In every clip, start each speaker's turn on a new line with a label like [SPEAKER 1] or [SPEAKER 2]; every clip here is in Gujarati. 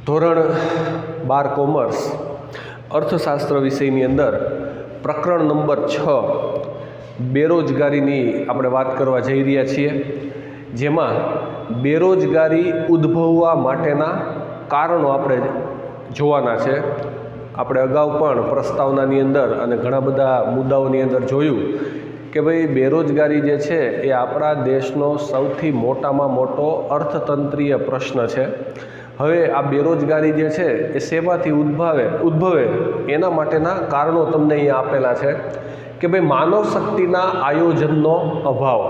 [SPEAKER 1] ધોરણ 12 કોમર્સ અર્થશાસ્ત્ર વિષયની અંદર પ્રકરણ નંબર 6 બેરોજગારીની આપણે વાત કરવા જઈ રહ્યા છીએ, જેમાં બેરોજગારી ઉદ્ભવવા માટેના કારણો આપણે જોવાના છે. આપણે અગાઉ પણ પ્રસ્તાવનાની અંદર અને ઘણા બધા મુદ્દાઓની અંદર જોયું કે ભાઈ બેરોજગારી જે છે એ આપણા દેશનો સૌથી મોટામાં મોટો અર્થતંત્રીય પ્રશ્ન છે. હવે આ બેરોજગારી જે છે એ શેમાંથી ઉદ્ભવે એના માટેના કારણો તમને અહીંયા આપેલા છે કે ભાઈ માનવ શક્તિના આયોજનનો અભાવ,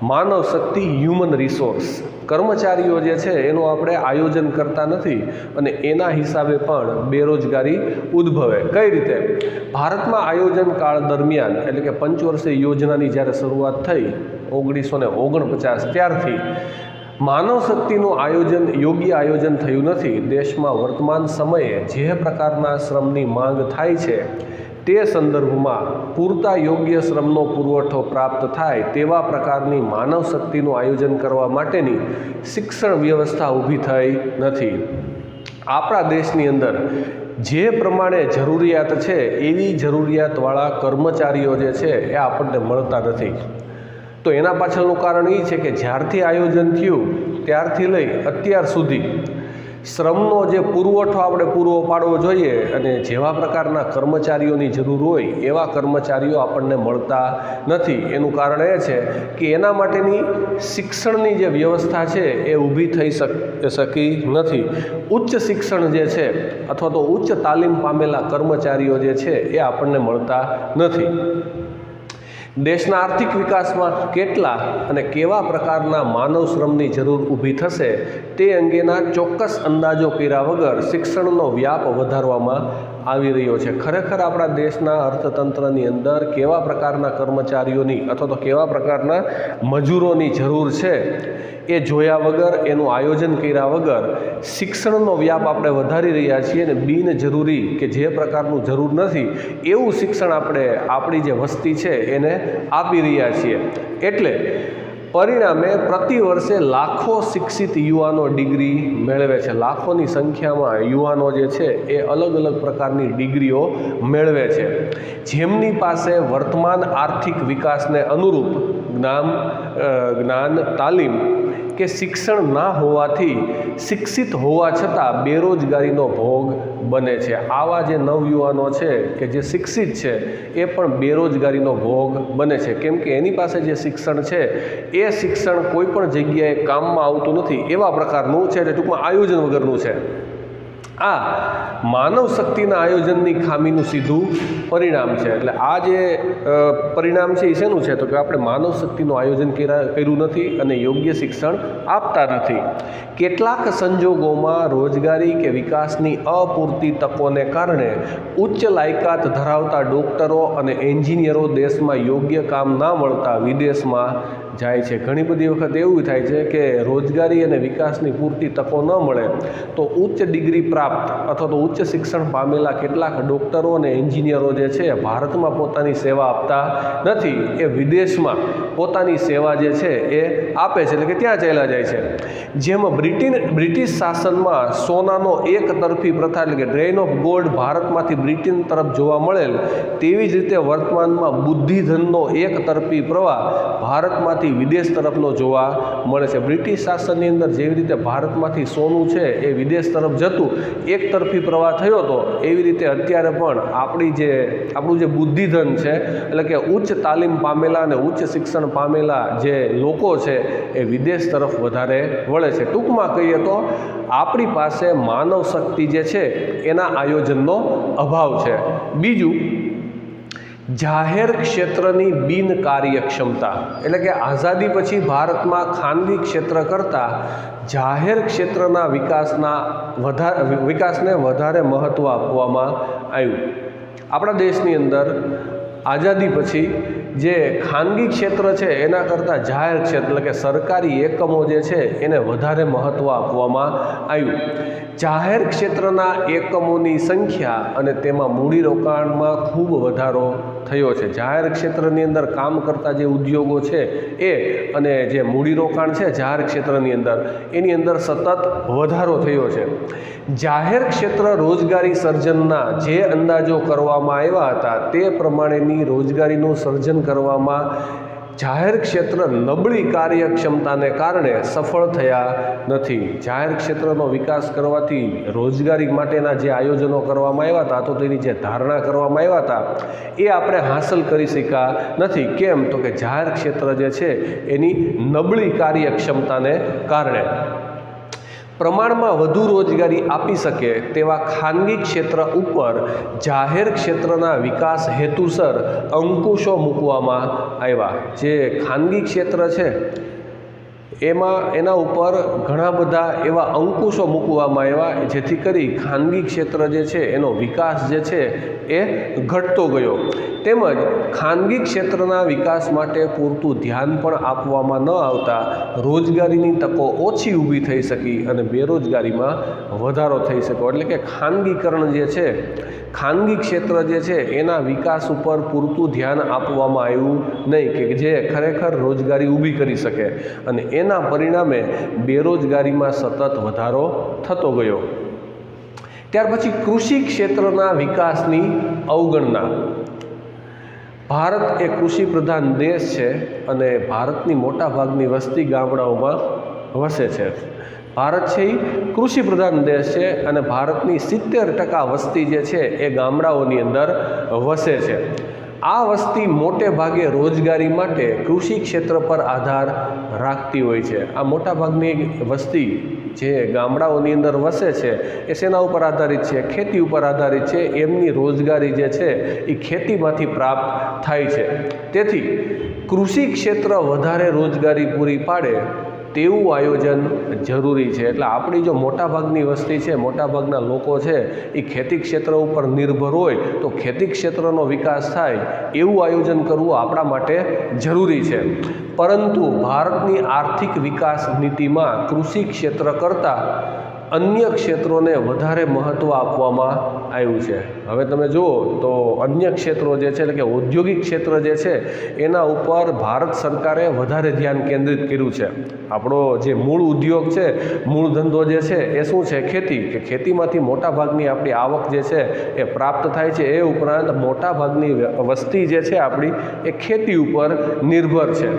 [SPEAKER 1] માનવ શક્તિ હ્યુમન રિસોર્સ, કર્મચારીઓ જે છે એનું આપણે આયોજન કરતા નથી અને એના હિસાબે પણ બેરોજગારી ઉદ્ભવે. કઈ રીતે? ભારતમાં આયોજન કાળ દરમિયાન એટલે કે પંચવર્ષીય યોજનાની જ્યારે શરૂઆત થઈ 1949 ત્યારથી માનવ શક્તિનું આયોજન, યોગ્ય આયોજન થયું નથી. દેશમાં વર્તમાન સમયે જે પ્રકારના શ્રમની માંગ થાય છે તે સંદર્ભમાં પૂરતા યોગ્ય શ્રમનો પુરવઠો પ્રાપ્ત થાય તેવા પ્રકારની માનવ શક્તિનું આયોજન કરવા માટેની શિક્ષણ વ્યવસ્થા ઊભી થઈ નથી. આપણા દેશની અંદર જે પ્રમાણે જરૂરિયાત છે એવી જરૂરિયાતવાળા કર્મચારીઓ જે છે એ આપણને મળતા નથી. તો એના પાછળનું કારણ એ છે કે જ્યારથી આયોજન થયું ત્યારથી લઈ અત્યાર સુધી શ્રમનો જે પુરવઠો આપણે પૂરો પાડવો જોઈએ અને જેવા પ્રકારના કર્મચારીઓની જરૂર હોય એવા કર્મચારીઓ આપણને મળતા નથી. એનું કારણ એ છે કે એના માટેની શિક્ષણની જે વ્યવસ્થા છે એ ઊભી થઈ શકી નથી. ઉચ્ચ શિક્ષણ જે છે અથવા તો ઉચ્ચ તાલીમ પામેલા કર્મચારીઓ જે છે એ આપણને મળતા નથી. દેશના આર્થિક વિકાસમાં કેટલા અને કેવા પ્રકારના માનવ શ્રમની જરૂર ઊભી થશે તે અંગેના ચોક્કસ અંદાજો કર્યા વગર શિક્ષણનો વ્યાપ વધારવામાં આવી રહ્યો છે. ખરેખર આપણા દેશના અર્થતંત્રની અંદર કેવા પ્રકારના કર્મચારીઓની અથવા તો કેવા પ્રકારના મજૂરોની જરૂર છે એ જોયા વગર, એનું આયોજન કર્યા વગર શિક્ષણનો વ્યાપ આપણે વધારી રહ્યા છીએ અને બિનજરૂરી કે જે પ્રકારનું જરૂર નથી એવું શિક્ષણ આપણે આપણી જે વસ્તી છે એને આપી રહ્યા છીએ. એટલે પરિણામે પ્રતિ વર્ષે લાખો શિક્ષિત યુવાનો ડિગ્રી મેળવે છે. લાખોની સંખ્યામાં યુવાનો જે છે એ અલગ અલગ પ્રકારની ડિગ્રીઓ મેળવે છે. જેમની પાસે વર્તમાન આર્થિક વિકાસને અનુરૂપ જ્ઞાન, તાલીમ કે શિક્ષણ ના હોવાથી શિક્ષિત હોવા છતાં બેરોજગારીનો ભોગ બને છે. આવા જે નવયુવાનો છે કે જે શિક્ષિત છે એ પણ બેરોજગારીનો ભોગ બને છે. કેમ કે એની પાસે જે શિક્ષણ છે એ શિક્ષણ કોઈ પણ જગ્યાએ કામમાં આવતું નથી એવા પ્રકારનું છે, એટલે ટૂંકમાં આયોજન વગરનું છે. આ માનવ શક્તિના આયોજનની ખામીનું સીધું પરિણામ છે. એટલે આ જે પરિણામ છે એ શેનું છે? તો કે આપણે માનવ શક્તિનું આયોજન કર્યું નથી અને યોગ્ય શિક્ષણ આપતા નથી. કેટલાક સંજોગોમાં રોજગારી કે વિકાસની અપૂરતી તકોને કારણે ઉચ્ચ લાયકાત ધરાવતા ડૉક્ટરો અને એન્જિનિયરો દેશમાં યોગ્ય કામ ના મળતા વિદેશમાં જાય છે. ઘણી બધી વખત એવું થાય છે કે રોજગારી અને વિકાસની પૂરતી તકો ન મળે તો ઉચ્ચ ડિગ્રી પ્રાપ્ત અથવા તો ઉચ્ચ શિક્ષણ પામેલા કેટલાક ડૉક્ટરો અને એન્જિનિયરો જે છે ભારતમાં પોતાની સેવા આપતા નથી, એ વિદેશમાં પોતાની સેવા જે છે એ આપે છે, એટલે કે ત્યાં ચાલ્યા જાય છે. જેમાં બ્રિટિશ શાસનમાં સોનાનો એક તરફી પ્રથા એટલે કે ડ્રેન ઓફ ગોલ્ડ ભારતમાંથી બ્રિટન તરફ જોવા મળેલ, તેવી જ રીતે વર્તમાનમાં બુદ્ધિધનનો એક તરફી પ્રવાહ ભારતમાંથી વિદેશ તરફનો જોવા મળે છે. બ્રિટિશ શાસનની અંદર જેવી રીતે ભારતમાંથી સોનું છે એ વિદેશ તરફ જતું એક તરફી પ્રવાહ થયો હતો, એવી રીતે અત્યારે પણ આપણું જે બુદ્ધિધન છે એટલે કે ઉચ્ચ તાલીમ પામેલા અને ઉચ્ચ શિક્ષણ પામેલા જે લોકો છે એ વિદેશ તરફ વધારે વળે છે. ટૂંકમાં કહીએ તો આપણી પાસે માનવ શક્તિ જે છે એના આયોજનનો અભાવ છે. બીજું, જાહેર ક્ષેત્રની બિનકાર્યક્ષમતા, એટલે કે આઝાદી પછી ભારતમાં ખાનગી ક્ષેત્ર કરતાં જાહેર ક્ષેત્રના વિકાસને વધારે મહત્ત્વ આપવામાં આવ્યું. આપણા દેશની અંદર આઝાદી પછી જે ખાનગી ક્ષેત્ર છે એના કરતાં જાહેર ક્ષેત્ર એટલે કે સરકારી એકમો જે છે એને વધારે મહત્ત્વ આપવામાં આવ્યું. જાહેર ક્ષેત્રના એકમોની સંખ્યા અને તેમાં મૂડીરોકાણમાં ખૂબ વધારો થયો છે। જાહેર ક્ષેત્રની અંદર કામ કરતા જે ઉદ્યોગો છે એ અને જે મૂડીરોકાણ છે જાહેર ક્ષેત્રની અંદર એની અંદર સતત વધારો થયો છે। જાહેર ક્ષેત્ર રોજગારી સર્જનના જે અંદાજો કરવામાં આવ્યા હતા તે પ્રમાણેની રોજગારીનું સર્જન કરવામાં જાહેર ક્ષેત્ર નબળી કાર્યક્ષમતાને કારણે સફળ થયા નથી। જાહેર ક્ષેત્રનો વિકાસ કરવાથી રોજગારી માટેના જે આયોજનો કરવામાં આવ્યા હતા તો તેની જે ધારણા કરવામાં આવ્યા હતા એ આપણે હાંસલ કરી શક્યા નથી। કેમ? તો કે જાહેર ક્ષેત્ર જે છે એની નબળી કાર્યક્ષમતાને કારણે। પ્રમાણમાં વધુ રોજગારી આપી શકે તેવા ખાનગી ક્ષેત્ર ઉપર જાહેર ક્ષેત્રના વિકાસ હેતુસર અંકુશો મૂકવામાં આવ્યા। જે ખાનગી ક્ષેત્ર છે એના ઉપર ઘણા બધા એવા અંકુશો મૂકવામાં આવ્યા જેથી કરી ખાનગી ક્ષેત્ર જે છે એનો વિકાસ જે છે એ ઘટતો ગયો। તેમજ ખાનગી ક્ષેત્રના વિકાસ માટે પૂરતું ધ્યાન પણ આપવામાં ન આવતા રોજગારીની તકો ઓછી ઊભી થઈ શકી અને બેરોજગારીમાં વધારો થઈ શક્યો। એટલે કે ખાનગીકરણ જે છે ખાનગી ક્ષેત્ર જે છે એના વિકાસ ઉપર પૂરતું ધ્યાન આપવામાં આવ્યું નહીં કે જે ખરેખર રોજગારી ઊભી કરી શકે અને એના પરિણામે બેરોજગારીમાં સતત વધારો થતો ગયો। ત્યાર પછી કૃષિ ક્ષેત્રના વિકાસની અવગણના। ભારત એ કૃષિ પ્રધાન દેશ છે અને ભારતની મોટાભાગની વસ્તી ગામડાઓમાં વસે છે। ભારત છે એ કૃષિ પ્રધાન દેશ છે અને ભારતની 70% વસ્તી જે છે એ ગામડાઓની અંદર વસે છે। આ વસ્તી મોટે ભાગે રોજગારી માટે કૃષિ ક્ષેત્ર પર આધાર રાખતી હોય છે। આ મોટાભાગની વસ્તી જે ગામડાઓની અંદર વસે છે એ શેના ઉપર આધારિત છે? ખેતી ઉપર આધારિત છે। એમની રોજગારી જે છે એ ખેતીમાંથી પ્રાપ્ત થાય છે। તેથી કૃષિ ક્ષેત્ર વધારે રોજગારી પૂરી પાડે તેવું આયોજન જરૂરી છે। એટલે આપણી જો મોટાભાગની વસ્તી છે મોટાભાગના લોકો છે એ ખેતી ક્ષેત્ર ઉપર નિર્ભર હોય તો ખેતી ક્ષેત્રનો વિકાસ થાય એવું આયોજન કરવું આપણા માટે જરૂરી છે। પરંતુ ભારતની આર્થિક વિકાસ નીતિમાં કૃષિ ક્ષેત્ર કરતાં અન્ય ક્ષેત્રોને વધારે મહત્ત્વ આપવામાં આવ્યું છે। હવે તમે જુઓ તો અન્ય ક્ષેત્રો જે છે એટલે કે ઔદ્યોગિક ક્ષેત્ર જે છે એના ઉપર ભારત સરકારે વધારે ધ્યાન કેન્દ્રિત કર્યું છે। આપણો જે મૂળ ઉદ્યોગ છે મૂળ ધંધો જે છે એ શું છે? ખેતી। કે ખેતીમાંથી મોટાભાગની આપણી આવક જે છે એ પ્રાપ્ત થાય છે। એ ઉપરાંત મોટાભાગની વસ્તી જે છે આપણી એ ખેતી ઉપર નિર્ભર છે।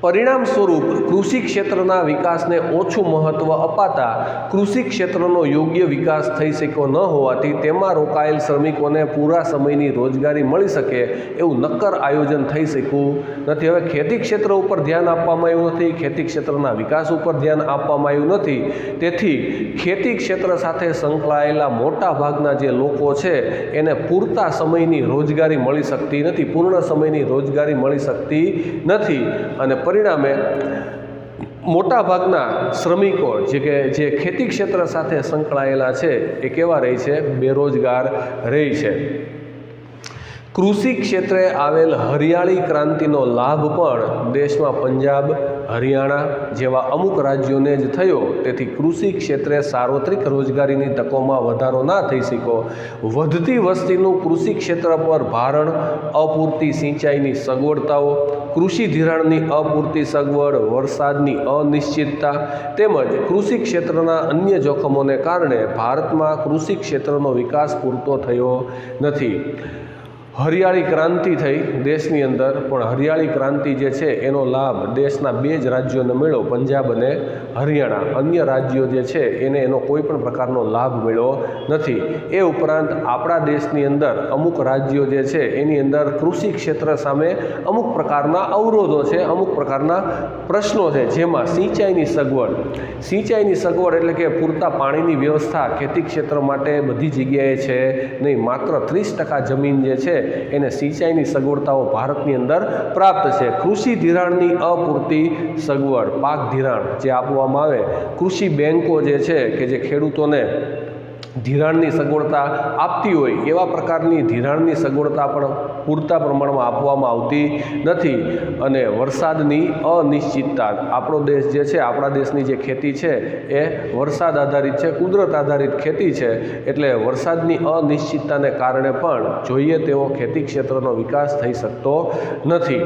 [SPEAKER 1] પરિણામ સ્વરૂપ કૃષિ ક્ષેત્રના વિકાસને ઓછું મહત્ત્વ અપાતા કૃષિ ક્ષેત્રનો યોગ્ય વિકાસ થઈ શક્યો ન હોવાથી તેમાં રોકાયેલ શ્રમિકોને પૂરા સમયની રોજગારી મળી શકે એવું નક્કર આયોજન થઈ શક્યું નથી। હવે ખેતી ક્ષેત્ર ઉપર ધ્યાન આપવામાં આવ્યું નથી, ખેતી ક્ષેત્રના વિકાસ ઉપર ધ્યાન આપવામાં આવ્યું નથી। તેથી ખેતી ક્ષેત્ર સાથે સંકળાયેલા મોટા ભાગના જે લોકો છે એને પૂરતા સમયની રોજગારી મળી શકતી નથી, પૂર્ણ સમયની રોજગારી મળી શકતી નથી અને પરિણામે મોટાભાગના શ્રમિકો જે ખેતી ક્ષેત્ર સાથે સંકળાયેલા છે એ કેવા રહે છે? બેરોજગાર રહે છે। કૃષિ ક્ષેત્રે આવેલ હરિયાળી ક્રાંતિનો લાભ પણ દેશમાં પંજાબ, હરિયાણા જેવા અમુક રાજ્યોને જ થયો। તેથી કૃષિ ક્ષેત્રે સાર્વત્રિક રોજગારીની તકોમાં વધારો ના થઈ શક્યો। વધતી વસ્તીનું કૃષિ ક્ષેત્ર પર ભારણ, અપૂરતી સિંચાઈની સગવડતાઓ, કૃષિ ધિરાણની અપૂરતી સગવડ, વરસાદની અનિશ્ચિતતા તેમજ કૃષિ ક્ષેત્રના અન્ય જોખમોને કારણે ભારતમાં કૃષિ ક્ષેત્રનો વિકાસ પૂરતો થયો નથી। હરિયાળી ક્રાંતિ થઈ દેશની અંદર, પણ હરિયાળી ક્રાંતિ જે છે એનો લાભ દેશના 2 જ રાજ્યોને મળ્યો, પંજાબ અને હરિયાણા। અન્ય રાજ્યો જે છે એને એનો કોઈ પણ પ્રકારનો લાભ મળ્યો નથી। એ ઉપરાંત આપણા દેશની અંદર અમુક રાજ્યો જે છે એની અંદર કૃષિ ક્ષેત્ર સામે અમુક પ્રકારના અવરોધો છે, અમુક પ્રકારના પ્રશ્નો છે, જેમાં સિંચાઈની સગવડ એટલે કે પૂરતા પાણીની વ્યવસ્થા ખેતી ક્ષેત્ર માટે બધી જગ્યાએ છે નહીં। માત્ર 30% જમીન જે છે એને સિંચાઈની સગવડતાઓ ભારતની અંદર પ્રાપ્ત છે। કૃષિ ધિરાણની અપૂરતી સગવડ, પાક ધિરાણ જે આપવામાં આવે, કૃષિ બેન્કો જે છે કે જે ખેડૂતોને ધિરાણની સગવડતા આપતી હોય એવા પ્રકારની ધિરાણની સગવડતા પણ પૂરતા પ્રમાણમાં આપવામાં આવતી નથી અને વરસાદની અનિશ્ચિતતા, આપણો દેશ જે છે, આપણા દેશની જે ખેતી છે એ વરસાદ આધારિત છે, કુદરત આધારિત ખેતી છે, એટલે વરસાદની અનિશ્ચિતતાને કારણે પણ જોઈએ તેવો ખેતી ક્ષેત્રનો વિકાસ થઈ શકતો નથી.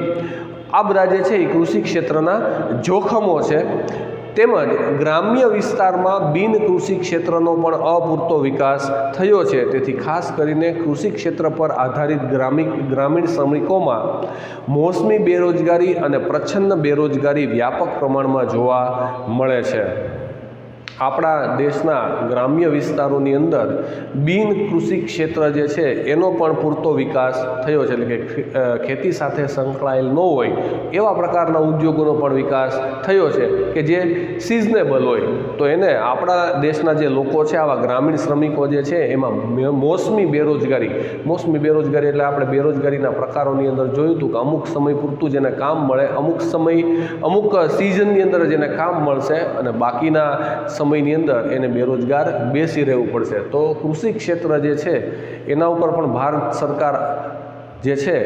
[SPEAKER 1] આ બધા જે છે એ કૃષિ ક્ષેત્રના જોખમો છે. તેમજ ગ્રામ્ય વિસ્તારમાં બિન કૃષિ ક્ષેત્રનો પણ અપૂરતો વિકાસ થયો છે. તેથી ખાસ કરીને કૃષિ ક્ષેત્ર પર આધારિત ગ્રામીણ શ્રમિકોમાં મોસમી બેરોજગારી અને પ્રચ્છન્ન બેરોજગારી વ્યાપક પ્રમાણમાં જોવા મળે છે. આપણા દેશના ગ્રામ્ય વિસ્તારોની અંદર બિન કૃષિ ક્ષેત્ર જે છે એનો પણ પૂરતો વિકાસ થયો છે, એટલે કે ખેતી સાથે સંકળાયેલ ન હોય એવા પ્રકારના ઉદ્યોગોનો પણ વિકાસ થયો છે કે જે સિઝનેબલ હોય. તો એને આપણા દેશના જે લોકો છે, આવા ગ્રામીણ શ્રમિકો જે છે એમાં મોસમી બેરોજગારી એટલે આપણે બેરોજગારીના પ્રકારોની અંદર જોયું હતું કે અમુક સમય પૂરતું જેને કામ મળે, અમુક સિઝનની અંદર જેને કામ મળશે અને બાકીના સમયની અંદર એને બેરોજગાર બેસી રહેવું પડશે. તો કૃષિ ક્ષેત્ર જે છે એના ઉપર પણ ભારત સરકાર જે છે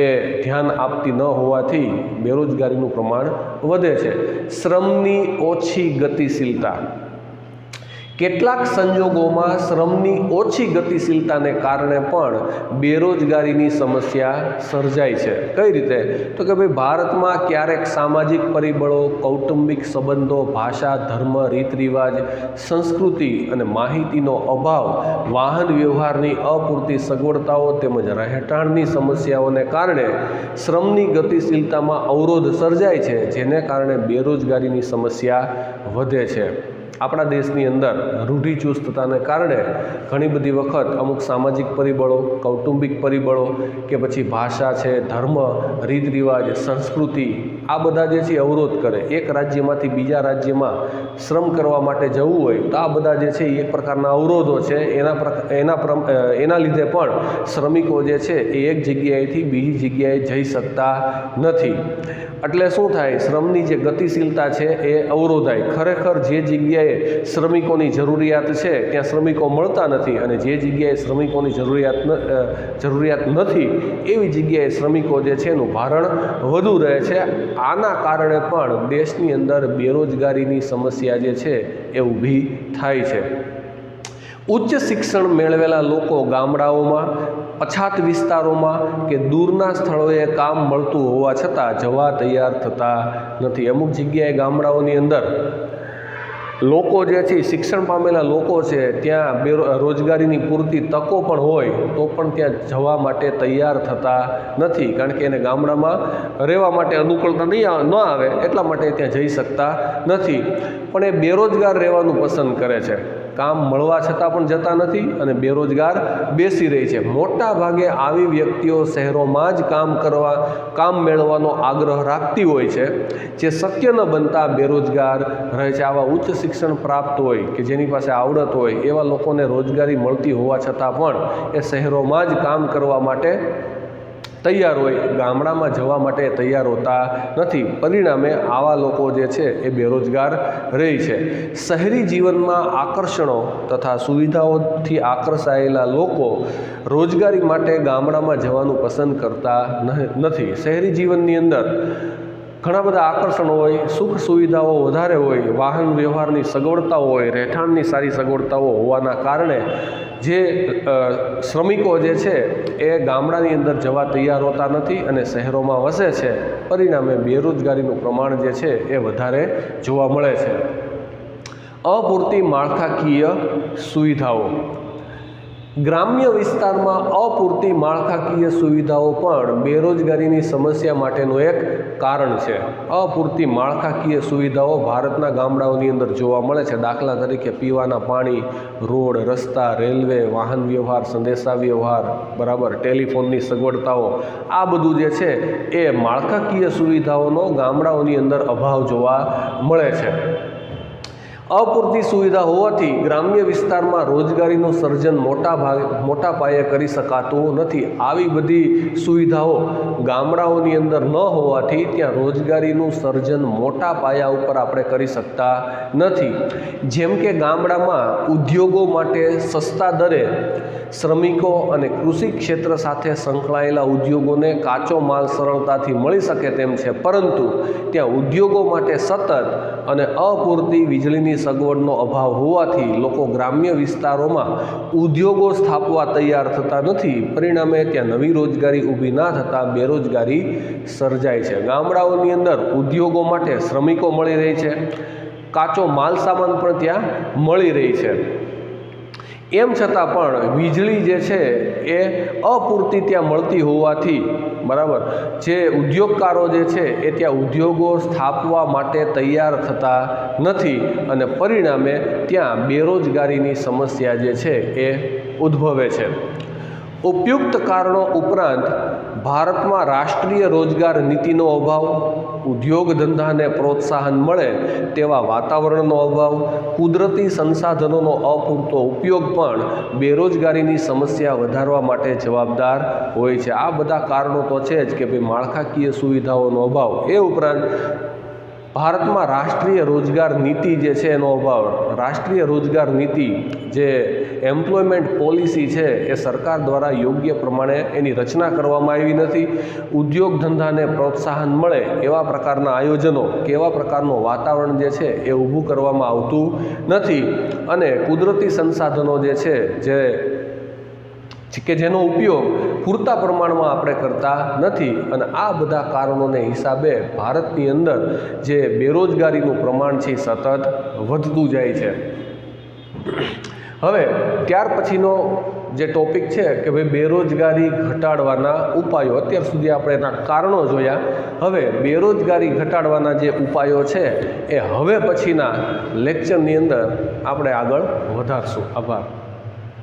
[SPEAKER 1] એ ધ્યાન આપતી ન હોવાથી બેરોજગારીનું પ્રમાણ વધે છે. શ્રમની ઓછી ગતિશીલતા, કેટલાક સંજોગોમાં શ્રમની ઓછી ગતિશીલતાને કારણે પણ બેરોજગારીની સમસ્યા સર્જાય છે. કઈ રીતે? તો કે ભાઈ ભારતમાં ક્યારેક સામાજિક પરિબળો, કૌટુંબિક સંબંધો, ભાષા, ધર્મ, રીત રિવાજ, સંસ્કૃતિ અને માહિતીનો અભાવ, વાહન વ્યવહારની અપૂરતી સગવડતાઓ તેમજ રહેઠાણની સમસ્યાઓને કારણે શ્રમની ગતિશીલતામાં અવરોધ સર્જાય છે, જેને કારણે બેરોજગારીની સમસ્યા વધે છે. આપણા દેશની અંદર રૂઢિચુસ્તતાને કારણે ઘણી બધી વખત અમુક સામાજિક પરિબળો, કૌટુંબિક પરિબળો કે પછી ભાષા છે, ધર્મ, રીત રિવાજ, સંસ્કૃતિ, આ બધા જે છે અવરોધ કરે. એક રાજ્યમાંથી બીજા રાજ્યમાં શ્રમ કરવા માટે જવું હોય તો આ બધા જે છે એ એક પ્રકારના અવરોધો છે. એના લીધે પણ શ્રમિકો જે છે એ એક જગ્યાએથી બીજી જગ્યાએ જઈ શકતા નથી. એટલે શું થાય? શ્રમની જે ગતિશીલતા છે એ અવરોધાય. ખરેખર જે જગ્યાએ શ્રમિકોની જરૂરિયાત છે ત્યાં શ્રમિકો મળતા નથી અને જે જગ્યાએ શ્રમિકોની જરૂરિયાત નથી એવી જગ્યાએ શ્રમિકો જે છે એનું ભારણ વધુ રહે છે. આના કારણે પણ દેશની અંદર બેરોજગારીની સમસ્યા જે છે એ ઊભી થાય છે. ઉચ્ચ શિક્ષણ મેળવેલા લોકો ગામડાઓમાં, પછાત વિસ્તારોમાં કે દૂરના સ્થળોએ કામ મળતું હોવા છતાં જવા તૈયાર થતા નથી. અમુક જગ્યાએ ગામડાઓની અંદર લોકો જે છે, શિક્ષણ પામેલા લોકો છે, ત્યાં રોજગારીની પૂરતી તકો પણ હોય તો પણ ત્યાં જવા માટે તૈયાર થતા નથી, કારણ કે એને ગામડામાં રહેવા માટે અનુકૂળતા ન આવે એટલા માટે ત્યાં જઈ શકતા નથી. પણ એ બેરોજગાર રહેવાનું પસંદ કરે છે. કામ મળવા છતાં પણ જતા નથી અને બેરોજગાર બેસી રહી છે. મોટા ભાગે આવી વ્યક્તિઓ શહેરોમાં જ કામ મેળવવાનો આગ્રહ રાખતી હોય છે, જે શક્ય ન બનતા બેરોજગાર રહે છે. આવા ઉચ્ચ શિક્ષણ પ્રાપ્ત હોય કે જેની પાસે આવડત હોય એવા લોકોને રોજગારી મળતી હોવા છતાં પણ એ શહેરોમાં જ કામ કરવા માટે તૈયાર હોય, ગામડામાં જવા માટે તૈયાર હોતા નથી. પરિણામે આવા લોકો જે છે એ બેરોજગાર રહે છે. શહેરી જીવનમાં આકર્ષણો તથા સુવિધાઓથી આકર્ષાયેલા લોકો રોજગારી માટે ગામડામાં જવાનું પસંદ કરતા નથી. શહેરી જીવનની અંદર ઘણા બધા આકર્ષણો હોય, સુખ સુવિધાઓ વધારે હોય, વાહન વ્યવહારની સગવડતાઓ હોય, રહેઠાણની સારી સગવડતાઓ હોવાના કારણે જે શ્રમિકો જે છે એ ગામડાની અંદર જવા તૈયાર હોતા નથી અને શહેરોમાં વસે છે. પરિણામે બેરોજગારીનું પ્રમાણ જે છે એ વધારે જોવા મળે છે. અપૂરતી માળખાકીય સુવિધાઓ, ગ્રામ્ય વિસ્તારમાં અપૂરતી માળખાકીય સુવિધાઓ પણ બેરોજગારીની સમસ્યા માટેનું એક કારણ છે. અપૂરતી માળખાકીય સુવિધાઓ ભારતના ગામડાઓની અંદર જોવા મળે છે. દાખલા તરીકે પીવાના પાણી, રોડ, રસ્તા, રેલવે, વાહન વ્યવહાર, સંદેશા વ્યવહાર, બરાબર, ટેલિફોનની સગવડતાઓ, આ બધું જે છે એ માળખાકીય સુવિધાઓનો ગામડાઓની અંદર અભાવ જોવા મળે છે. અપૂરતી સુવિધા હોવાથી ગ્રામ્ય વિસ્તારમાં રોજગારીનું સર્જન મોટા પાયે કરી શકાતું નથી. આવી બધી સુવિધાઓ ગામડાઓની અંદર ન હોવાથી ત્યાં રોજગારીનું સર્જન મોટા પાયા ઉપર આપણે કરી શકતા નથી. જેમ કે ગામડામાં ઉદ્યોગો માટે સસ્તા દરે શ્રમિકો અને કૃષિ ક્ષેત્ર સાથે સંકળાયેલા ઉદ્યોગોને કાચો માલ સરળતાથી મળી શકે તેમ છે, પરંતુ ત્યાં ઉદ્યોગો માટે સતત અને અપૂરતી વીજળીની સગવડનો અભાવ હોવાથી લોકો ગ્રામ્ય વિસ્તારોમાં ઉદ્યોગો સ્થાપવા તૈયાર થતા નથી. પરિણામે ત્યાં નવી રોજગારી ઊભી ના થતાં બેરોજગારી સર્જાય છે. ગામડાઓની અંદર ઉદ્યોગો માટે શ્રમિકો મળી રહી છે, કાચો માલ સામાન પણ ત્યાં મળી રહી છે. એમ છતાં પણ વીજળી જે છે એ અપૂરતી ત્યાં મળતી હોવાથી બરાબર જે ઉદ્યોગકારો જે છે એ ત્યાં ઉદ્યોગો સ્થાપવા માટે તૈયાર થતા નથી અને પરિણામે ત્યાં બેરોજગારીની સમસ્યા જે છે એ ઉદ્ભવે છે. ઉપયુક્ત કારણો ઉપરાંત ભારતમાં રાષ્ટ્રીય રોજગાર નીતિનો અભાવ, ઉદ્યોગ ધંધાને પ્રોત્સાહન મળે તેવા વાતાવરણનો અભાવ, કુદરતી સંસાધનોનો અપૂરતો ઉપયોગ પણ બેરોજગારીની સમસ્યા વધારવા માટે જવાબદાર હોય છે. આ બધા કારણો તો છે જ કે ભાઈ માળખાકીય સુવિધાઓનો અભાવ, એ ઉપરાંત ભારતમાં રાષ્ટ્રીય રોજગાર નીતિ જે છે એનો અભાવ. રાષ્ટ્રીય રોજગાર નીતિ જે એમ્પ્લોયમેન્ટ પોલિસી છે એ સરકાર દ્વારા યોગ્ય પ્રમાણે એની રચના કરવામાં આવી નથી. ઉદ્યોગ ધંધાને પ્રોત્સાહન મળે એવા પ્રકારના આયોજનો કે એવા પ્રકારનું વાતાવરણ જે છે એ ઊભું કરવામાં આવતું નથી અને કુદરતી સંસાધનો જે છે કે જેનો ઉપયોગ પૂરતા પ્રમાણમાં આપણે કરતા નથી અને આ બધા કારણોને હિસાબે ભારતની અંદર જે બેરોજગારીનું પ્રમાણ છે સતત વધતું જાય છે. હવે ત્યાર પછીનો જે ટોપિક છે કે ભાઈ બેરોજગારી ઘટાડવાના ઉપાયો. અત્યાર સુધી આપણે એના કારણો જોયા. હવે બેરોજગારી ઘટાડવાના જે ઉપાયો છે એ હવે પછીના લેક્ચરની અંદર આપણે આગળ વધારશું. આભાર.